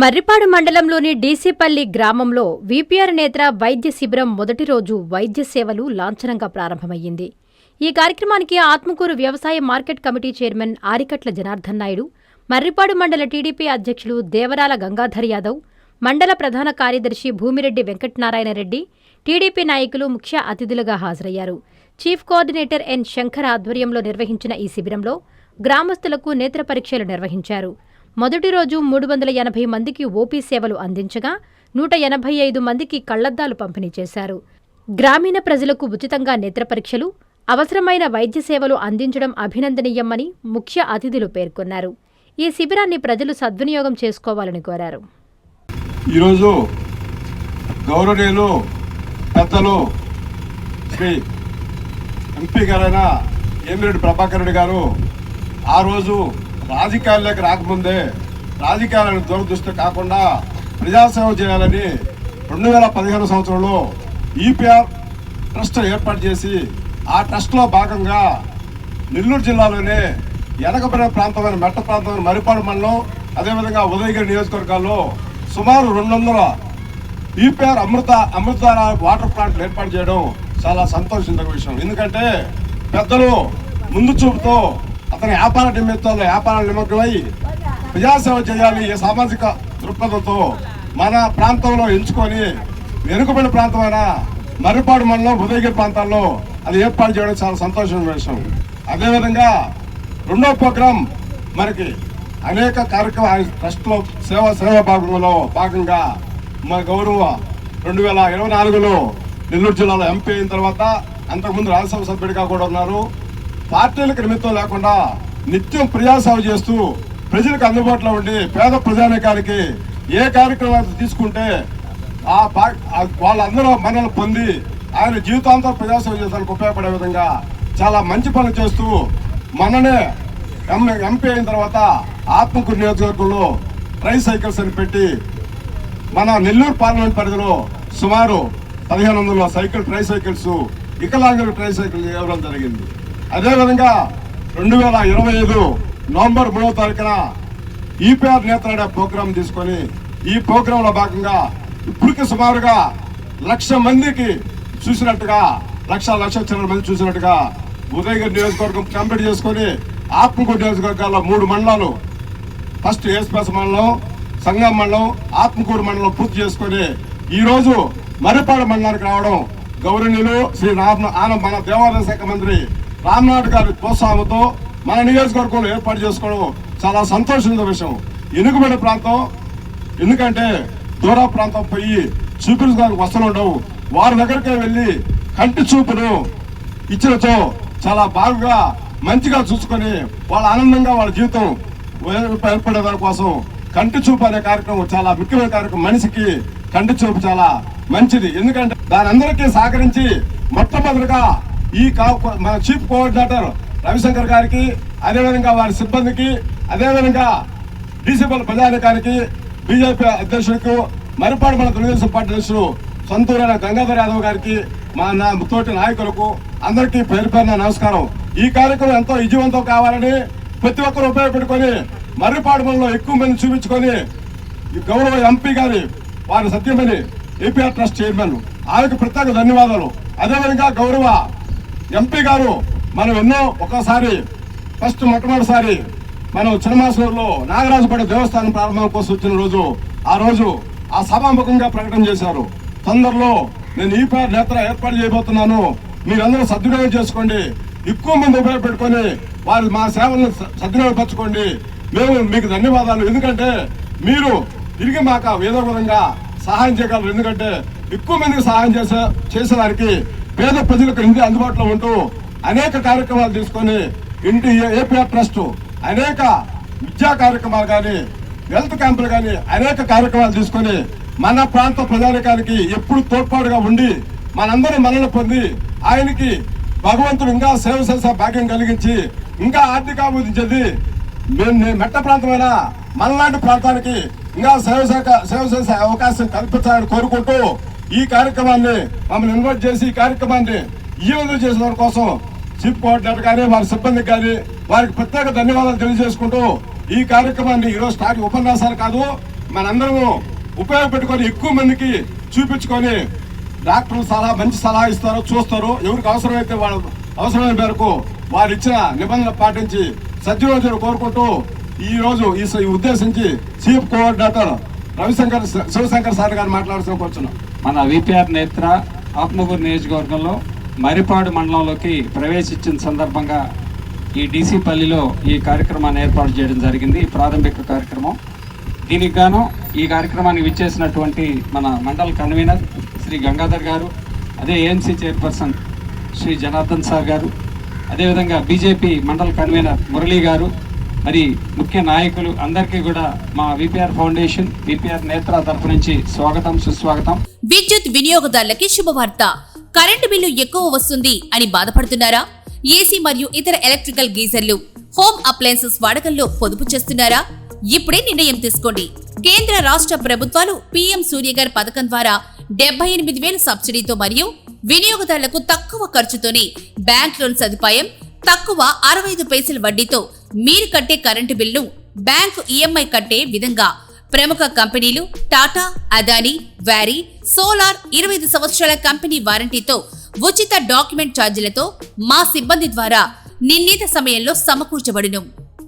మర్రిపాడు మండలంలోని డీసీపల్లి గ్రామంలో వీపీఆర్ నేత్ర వైద్య శిబిరం మొదటి రోజు వైద్య సేవలు లాంఛనంగా ప్రారంభమయ్యింది. ఈ కార్యక్రమానికి ఆత్మకూరు వ్యవసాయ market committee chairman Arikatla Janardhan Naidu, Marripadu మండల టీడీపీ అధ్యక్షులు దేవరాల గంగాధర్ యాదవ్, మండల ప్రధాన కార్యదర్శి భూమిరెడ్డి వెంకటనారాయణ రెడ్డి, టీడీపీ నాయకులు ముఖ్య అతిథులుగా హాజరయ్యారు. చీఫ్ కోఆర్డినేటర్ ఎన్ శంకర్ ఆధ్వర్యంలో నిర్వహించిన ఈ శిబిరంలో గ్రామస్తులకు నేత్ర పరీక్షలు నిర్వహించారు. మొదటి రోజు 380 మందికి ఓపీ సేవలు అందించగా 185 మందికి కళ్లద్దాలు పంపిణీ చేశారు. గ్రామీణ ప్రజలకు ఉచితంగా నేత్ర పరీక్షలు, అవసరమైన వైద్య సేవలు అందించడం అభినందనీయమని ముఖ్య అతిథులు పేర్కొన్నారు. ఈ శిబిరాన్ని ప్రజలు సద్వినియోగం చేసుకోవాలని కోరారు. ఈరోజు గౌరవనీయులు పెద్దలు శ్రీ ఎంపీ గారైన ఏమిరెడ్డి ప్రభాకర్ రెడ్డి గారు ఆ రోజు రాజకీయాల్లోకి రాకముందే రాజకీయాలను దూరదృష్టి కాకుండా ప్రజాసేవ చేయాలని 2015 సంవత్సరంలో ఈపీఆర్ ట్రస్ట్ ఏర్పాటు చేసి ఆ ట్రస్ట్లో భాగంగా నెల్లూరు జిల్లాలోనే వెనకబడిన ప్రాంతమైన మెట్ట ప్రాంతమైన మర్రిపాడు మండలం, అదేవిధంగా ఉదయగిరి నియోజకవర్గాల్లో సుమారు 200 ఈపీఆర్ అమృతధార వాటర్ ప్లాంట్లు ఏర్పాటు చేయడం చాలా సంతోషించదగ్గ విషయం. ఎందుకంటే పెద్దలు ముందు చూపుతో అతని వ్యాపారాల నిమగ్నమై ప్రజాసేవ చేయాలి, ఈ సామాజిక దృక్పథంతో మన ప్రాంతంలో ఎంచుకొని వెనుకబడిన ప్రాంతమైన మర్రిపాడు మండలం, ఉదయగిరి ప్రాంతాల్లో అది ఏర్పాటు చేయడం చాలా సంతోషమైన విషయం. అదేవిధంగా రెండో ప్రోగ్రాం మనకి అనేక కార్యక్రమాలు ట్రస్ట్లో సేవా భాగంగా మన గౌరవ 2024లో నెల్లూరు జిల్లాలో ఎంపీ అయిన తర్వాత అంతకుముందు రాజ్యసభ సభ్యుడిగా కూడా ఉన్నారు. పార్టీలకు నిమిత్తం లేకుండా నిత్యం ప్రజాసేవ చేస్తూ ప్రజలకు అందుబాటులో ఉండి పేద ప్రజానీకానికి ఏ కార్యక్రమాలు తీసుకుంటే వాళ్ళందరూ మనల్ని పొంది ఆయన జీవితాంతం ప్రజాసేవ చేసేందుకు ఉపయోగపడే విధంగా చాలా మంచి పనులు చేస్తూ మననే ఎంపీ అయిన తర్వాత ఆత్మకూరు నియోజకవర్గంలో ట్రై సైకిల్స్ అని పెట్టి మన నెల్లూరు పార్లమెంట్ పరిధిలో సుమారు 1500 ట్రై సైకిల్స్ వికలాంగుల ట్రై సైకిల్ ఇవ్వడం జరిగింది. అదేవిధంగా 2025 నవంబర్ 3వ తారీఖున ఈపీఆర్ నేత్ర అనే ప్రోగ్రాం తీసుకొని ఈ ప్రోగ్రాంలో భాగంగా ఇప్పటికి సుమారుగా 1,00,000 మందికి చూసినట్టుగా 1,00,000 మంది చూసినట్టుగా ఉదయగిరి నియోజకవర్గం కంప్లీట్ చేసుకొని ఆత్మకూరు నియోజకవర్గాల్లో 3 మండలాలు, ఫస్ట్ ఏస్పేస్ మండలం, సంగం మండలం, ఆత్మకూరు మండలం పూర్తి చేసుకొని ఈరోజు మర్రిపాడు మండలానికి రావడం గౌరవనీయులు శ్రీ మన దేవాదాయ శాఖ మంత్రి రామ్నాథ్ గారి ప్రోత్సాహంతో మన నియోజకవర్గంలో ఏర్పాటు చేసుకోవడం చాలా సంతోషమైన విషయం. వెనుకబడిన ప్రాంతం, ఎందుకంటే దూర ప్రాంతం పోయి చూపించడానికి వస్తూ ఉండవు, వారి దగ్గరికే వెళ్ళి కంటి చూపును ఇచ్చినతో చాలా బాగా మంచిగా చూసుకొని వాళ్ళ ఆనందంగా వాళ్ళ జీవితం ఏర్పడే దాని కోసం కంటి చూపు అనే కార్యక్రమం చాలా ముఖ్యమైన కార్యక్రమం. మనిషికి కంటి చూపు చాలా మంచిది. ఎందుకంటే దాని అందరికీ సహకరించి మొట్టమొదటిగా ఈ మన చీఫ్ కోఆర్డినేటర్ రవిశంకర్ గారికి, అదేవిధంగా వారి సిబ్బందికి, అదేవిధంగా డీసీపల్లి ప్రజానికానికి, బీజేపీ అధ్యక్షులకు, మర్రిపాడు మన తెలుగుదేశం పార్టీ అధ్యక్షులు సొంతూరైన గంగాధర్ యాదవ్ గారికి, మా తోటి నాయకులకు అందరికీ పేరు పేరున నమస్కారం. ఈ కార్యక్రమం ఎంతో విజయవంతం కావాలని ప్రతి ఒక్కరు ఉపయోగపెట్టుకొని మర్రిపాడు మండలంలో ఎక్కువ మంది చూపించుకొని గౌరవ ఎంపీ గారి వారి సత్యమని ఏపీఆర్ ట్రస్ట్ చైర్మన్ ఆయనకు ప్రత్యేక ధన్యవాదాలు. అదేవిధంగా గౌరవ ఎంపీ గారు మనం ఒకసారి మొట్టమొదటిసారి మనం చిన్నమాసూరులో నాగరాజుపేట దేవస్థానం ప్రారంభం కోసం వచ్చిన రోజు ఆ సభాముఖంగా ప్రకటన చేశారు. తొందరలో నేను ఈపీఆర్ నేత్ర ఏర్పాటు చేయబోతున్నాను, మీరందరూ సద్వినియోగం చేసుకోండి, ఎక్కువ మంది ఉపయోగపెట్టుకొని మా సేవలను సద్వినియోగపరచుకోండి, మేము మీకు ధన్యవాదాలు. ఎందుకంటే మీరు తిరిగి మాకు ఏదో విధంగా సహాయం చేయగలరు. ఎందుకంటే ఎక్కువ మందికి సహాయం చేసేదానికి పేద ప్రజలకు ఇంటి అందుబాటులో ఉంటూ అనేక కార్యక్రమాలు తీసుకొని ఏపీఆర్ ట్రస్ట్ అనేక విద్యా కార్యక్రమాలు కానీ, హెల్త్ క్యాంపులు కానీ అనేక కార్యక్రమాలు తీసుకొని మన ప్రాంత ప్రజానికానికి ఎప్పుడు తోడ్పాటుగా ఉండి మనందరూ మనల్ని పొంది ఆయనకి భగవంతుడు ఇంకా సేవ చేసే భాగ్యం కలిగించి ఇంకా ఆర్థికాభివృద్ధి చెంది మెట్ట ప్రాంతమైన మనలాంటి ప్రాంతానికి ఇంకా సేవ చేసే అవకాశం కల్పించాలని కోరుకుంటూ ఈ కార్యక్రమాన్ని మమ్మల్ని ఇన్వైట్ చేసి ఈ కార్యక్రమాన్ని విజయవంతం చేసిన కోసం చీఫ్ కోఆర్డినేటర్ కానీ, వారి సిబ్బందికి కానీ వారికి ప్రత్యేక ధన్యవాదాలు తెలియజేసుకుంటూ ఈ కార్యక్రమాన్ని ఈరోజు స్టార్ట్ ఉపన్యాసాలు కాదు, మనందరము ఉపయోగపెట్టుకొని ఎక్కువ మందికి చూపించుకొని డాక్టర్లు మంచి సలహా ఇస్తారు, చూస్తారు. ఎవరికి అవసరమైతే వాళ్ళ అవసరమైన మేరకు వారు ఇచ్చిన నిబంధనలు పాటించి సద్వినియోగం కోరుకుంటూ ఈ రోజు ఈ ఉద్దేశించి చీఫ్ కోఆర్డినేటర్ శివశంకర్ సార్ గారు మాట్లాడుతూ కూర్చున్నాం. మన విపిఆర్ నేత్ర ఆత్మకూరు నియోజకవర్గంలో మరిపాడు మండలంలోకి ప్రవేశించిన సందర్భంగా ఈ డీసీపల్లిలో ఈ కార్యక్రమాన్ని ఏర్పాటు చేయడం జరిగింది. ఈ ప్రారంభిక కార్యక్రమం. దీనికి గాను ఈ కార్యక్రమానికి విచ్చేసినటువంటి మన మండల కన్వీనర్ శ్రీ గంగాధర్ గారు, అదే ANC chairperson Shri Janardhan sir గారు, అదేవిధంగా బీజేపీ మండల కన్వీనర్ మురళీ గారు, మరి ముఖ్య నాయకులు అందరికీ కూడా మా విపిఆర్ ఫౌండేషన్ విపిఆర్ నేత్ర తరపు నుంచి స్వాగతం, సుస్వాగతం. విద్యుత్ వినియోగదారులకి శుభవార్త. కరెంటు బిల్లు ఎక్కువ వస్తుంది అని బాధపడుతున్నారా? ఏసీ మరియు ఇతర ఎలక్ట్రికల్ గీజర్లు, హోమ్ అప్లయన్సెస్ వాడకంలో పొదుపు చేస్తున్నారా? ఇప్పుడే నిర్ణయం తీసుకోండి. కేంద్ర రాష్ట్ర ప్రభుత్వాలు పీఎం సూర్యగర్ పథకం ద్వారా 78,000 సబ్సిడీతో మరియు వినియోగదారులకు తక్కువ ఖర్చుతోనే బ్యాంక్ లోన్ సదుపాయం, తక్కువ 65 పైసల వడ్డీతో మీరు కట్టే కరెంటు బిల్లును బ్యాంకు ఈఎంఐ కట్టే విధంగా ప్రముఖ కంపెనీలు టాటా, అదానీ, వారీ, సోలార్ 25 సంవత్సరాల కంపెనీ వారంటీతో ఉచిత డాక్యుమెంట్ ఛార్జీలతో మా సిబ్బంది ద్వారా నిర్ణీత సమయంలో సమకూర్చబడును.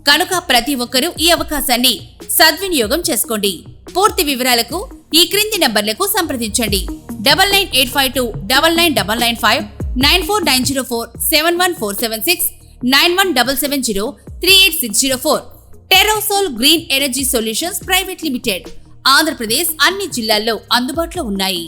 కనుక ప్రతి ఒక్కరూ ఈ అవకాశాన్ని సద్వినియోగం చేసుకోండి. పూర్తి వివరాలకు ఈ క్రింది నంబర్లకు సంప్రదించండి. 9985299995, 9490471476, 9177038604. Terosol green energy solutions private limited. Andhra Pradesh అన్ని జిల్లాల్లో అందుబాటులో ఉన్నాయి.